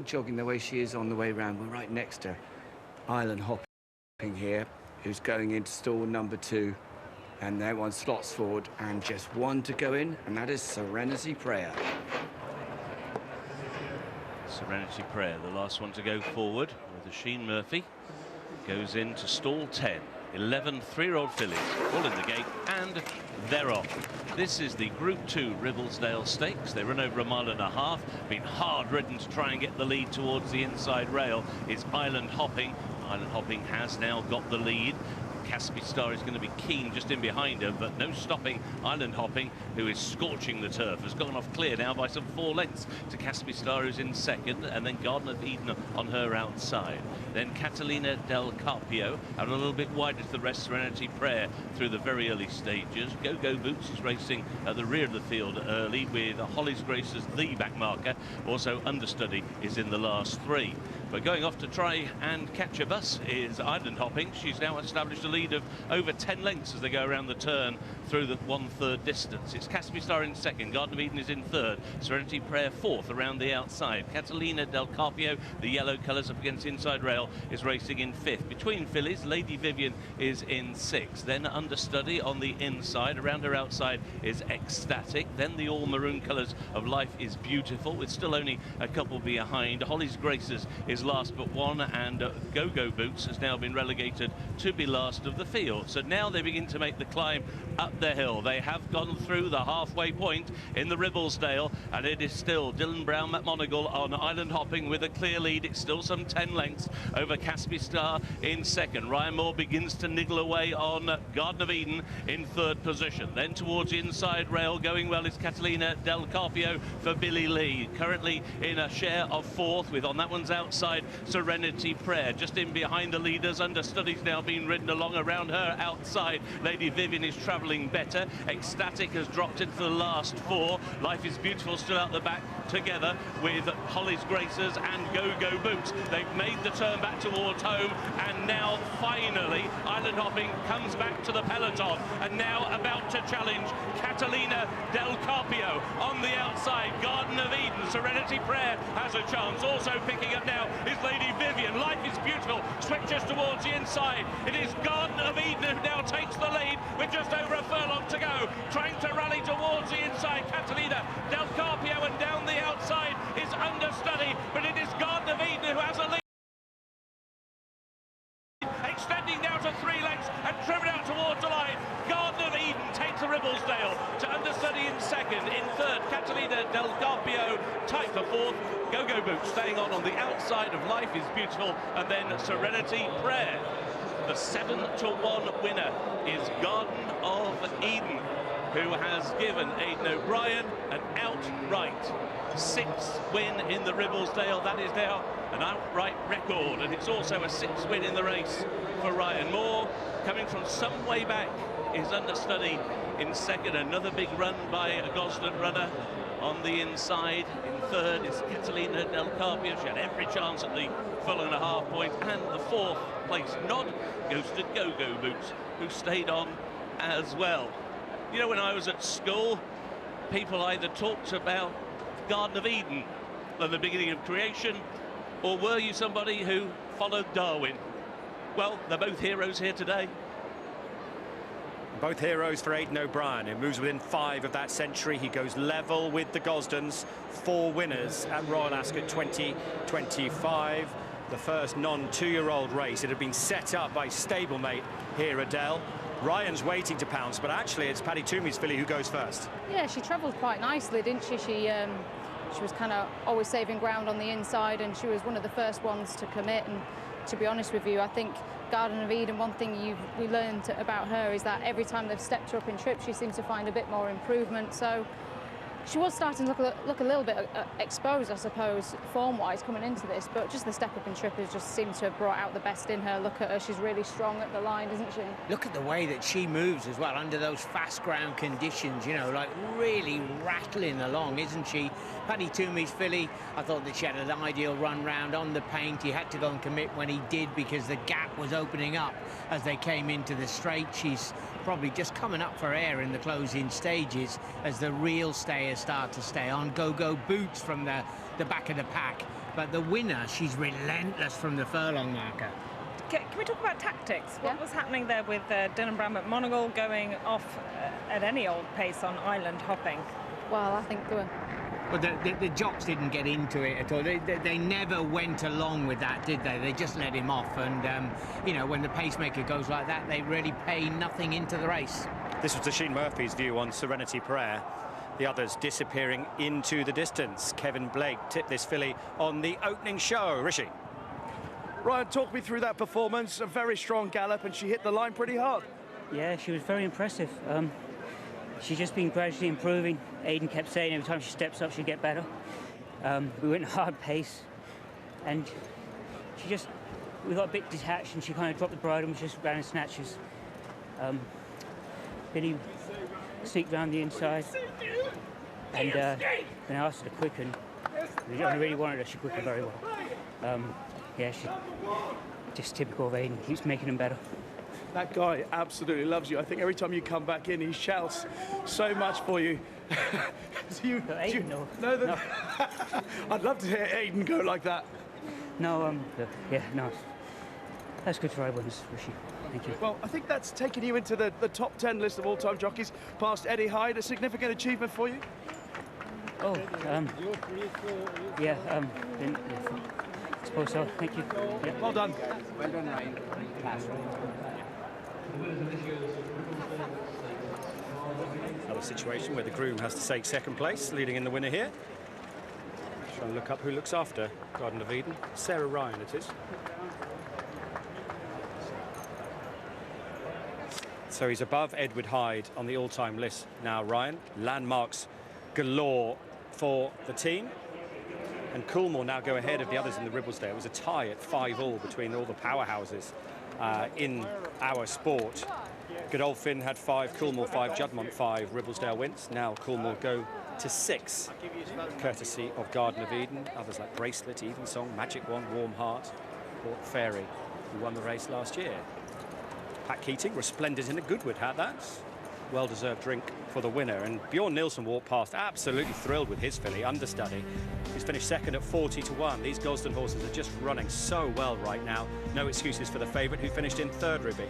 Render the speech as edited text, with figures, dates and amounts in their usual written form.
jogging the way she is on the way round. We're right next to Island Hopping here, who's going into stall number 2. And there one slots forward, and just one to go in, and that is Serenity Prayer. Serenity Prayer, the last one to go forward, with Sheen Murphy. Goes into stall 10. 11 3-year-old fillies all in the gate, and they're off. This is the Group 2 Ribblesdale Stakes. They run over 1.5 miles, been hard ridden to try and get the lead towards the inside rail. Is Island Hopping. Island Hopping has now got the lead. Caspi Star is going to be keen just in behind her, but no stopping Island Hopping, who is scorching the turf. Has gone off clear now by some 4 lengths to Caspi Star, who's in second, and then Garden of Eden on her outside. Then Catalina del Carpio out a little bit wider to the rest. Serenity Prayer through the very early stages. Go Go Boots is racing at the rear of the field early, with Holly's Grace as the back marker. Also Understudy is in the last 3. But going off to try and catch a bus is Island Hopping. She's now established a lead of over 10 lengths as they go around the turn through the 1/3 distance. It's Caspi Star in second, Garden of Eden is in third, Serenity Prayer fourth around the outside. Catalina del Carpio, the yellow colours up against inside rail, is racing in fifth. Between fillies, Lady Vivian is in sixth. Then Understudy on the inside, around her outside is Ecstatic. Then the all maroon colours of Life is Beautiful, with still only a couple behind. Holly's Graces is last but one, and Go Go Boots has now been relegated to be last of the field. So now they begin to make the climb up the hill. They have gone through the halfway point in the Ribblesdale, and it is still Dylan Brown McMonagle on Island Hopping with a clear lead. It's still some 10 lengths over Caspi Star in second. Ryan Moore begins to niggle away on Garden of Eden in third position. Then towards the inside rail, going well is Catalina del Carpio for Billy Lee, currently in a share of fourth, with on that one's outside Serenity Prayer. Just in behind the leaders, Understudy's now been ridden along around her outside. Lady Vivian is travelling better. Ecstatic has dropped into the last 4. Life is Beautiful still out the back, together with Holly's Graces and Go Go Boots. They've made the turn back towards home, and now finally Island Hopping comes back to the peloton, and now about to challenge Catalina del Carpio on the outside. Garden of Eden, Serenity Prayer has a chance. Also picking up now is Lady Vivian. Life is Beautiful switches towards the inside. It is Garden of Eden who now takes the lead with just over a furlong to go, trying to rally towards the inside. Catalina del Carpio, and down the outside is Understudy, but it is Garden of Eden who has a lead, extending down to 3 lengths and driven out towards the line. Garden of Eden takes the Ribblesdale to Understudy in second. In third, Catalina del Carpio tight for fourth. Go Go Boots staying on the outside of Life is Beautiful, and then Serenity Prayer. The 7-to-1 winner is Garden of Eden, who has given Aidan O'Brien an outright 6th win in the Ribblesdale. That is now an outright record, and it's also a 6th win in the race for Ryan Moore. Coming from some way back is Understudy in second. Another big run by a Gosden runner on the inside. In third is Catalina del Carpio. She had every chance at the furlong-and-a-half point, and the 4th place nod goes to Go Go Boots, who stayed on as well. You know, when I was at school, people either talked about Garden of Eden at the beginning of creation, or were you somebody who followed Darwin? Well, they're both heroes here today. Both heroes for Aidan O'Brien, who moves within 5 of that century. He goes level with the Gosdens. 4 winners at Royal Ascot 2025. The first non-2-year-old race. It had been set up by stablemate here, Adele. Ryan's waiting to pounce, but actually it's Paddy Toomey's filly who goes first. Yeah, she travelled quite nicely, didn't she? She was kind of always saving ground on the inside, and she was one of the first ones to commit. And to be honest with you, I think Garden of Eden, one thing we learned about her is that every time they've stepped her up in trip, she seems to find a bit more improvement. So she was starting to look a little bit exposed, I suppose, form-wise coming into this, but just the step up in trip has just seemed to have brought out the best in her. Look at her, she's really strong at the line, isn't she? Look at the way that she moves as well under those fast ground conditions, you know, like really rattling along, isn't she? Paddy Toomey's filly, I thought that she had an ideal run round on the paint. He had to go and commit when he did because the gap was opening up as they came into the straight. She's probably just coming up for air in the closing stages as the real stayers start to stay on. Go Go Boots from the back of the pack But the winner, she's relentless from the furlong marker. Can we talk about tactics? Yeah. What was happening there with Dylan Brown McMonagle going off at any old pace on island hopping? Well, I think they were. Well, the jocks didn't get into it at all. They never went along with that, did they? They just let him off. And, you know, when the pacemaker goes like that, they really pay nothing into the race. This was Oisin Murphy's view on Serenity Prayer. The others disappearing into the distance. Kevin Blake tipped this filly on the opening show. Rishi. Ryan, talk me through that performance. A very strong gallop, and she hit the line pretty hard. Yeah, she was very impressive. She's just been gradually improving. Aidan kept saying every time she steps up, she'd get better. We went hard pace, and we got a bit detached, and she kind of dropped the bridle and just ran in snatches. Billy sneaked round the inside, and when I asked her to quicken, I really wanted her, she quickened very well. Yeah, she just typical of Aidan, keeps making them better. That guy absolutely loves you. I think every time you come back in, he shouts so much for you. Aidan, no. I'd love to hear Aidan go like that. No, yeah, no. That's good for our winners, Rishi. Thank you. Well, I think that's taken you into the top 10 list of all-time jockeys, past Eddie Hyde. A significant achievement for you? Oh, yeah, I suppose so. Thank you. Yeah. Well done. Well done, Ryan. Another situation where the groom has to take second place, leading in the winner here. Trying to look up who looks after Garden of Eden. Sarah Ryan it is. So he's above Edward Hyde on the all-time list now, Ryan. Landmarks galore for the team. And Coolmore now go ahead of the others in the Ribblesdale. It was a tie at 5-all between all the powerhouses in our sport. Godolphin had 5, Coolmore 5, Juddmonte 5, Ribblesdale wins. Now Coolmore go to 6, courtesy of Garden of Eden. Others like Bracelet, Evensong, Magic Wand, Warm Heart, Port Fairy, who won the race last year. Pat Keating, resplendent in a Goodwood hat, that's well-deserved drink for the winner. And Bjorn Nilsson walked past, absolutely thrilled with his filly, Understudy. He's finished second at 40-1. These Gosden horses are just running so well right now. No excuses for the favourite, who finished in third, Ruby.